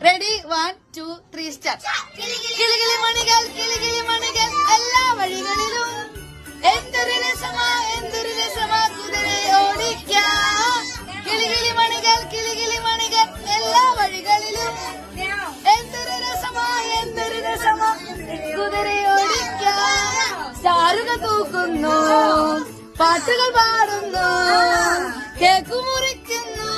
Ready 1 2 3 start. കിളികിളി മണികൾ എല്ലാ വഴികളിലും എന്തൊരു രസമാ കുതിരെ ഓടിക്കാം. കിളികിളി മണികൾ എല്ലാ വഴികളിലും എന്തൊരു രസമാ കുതിരെ ഓടിക്കാം. സ്റ്റാറുകൾ തൂക്കുന്നു, പാട്ടുകൾ പാടുന്നു, കേക്ക് മുറിക്കുന്നു.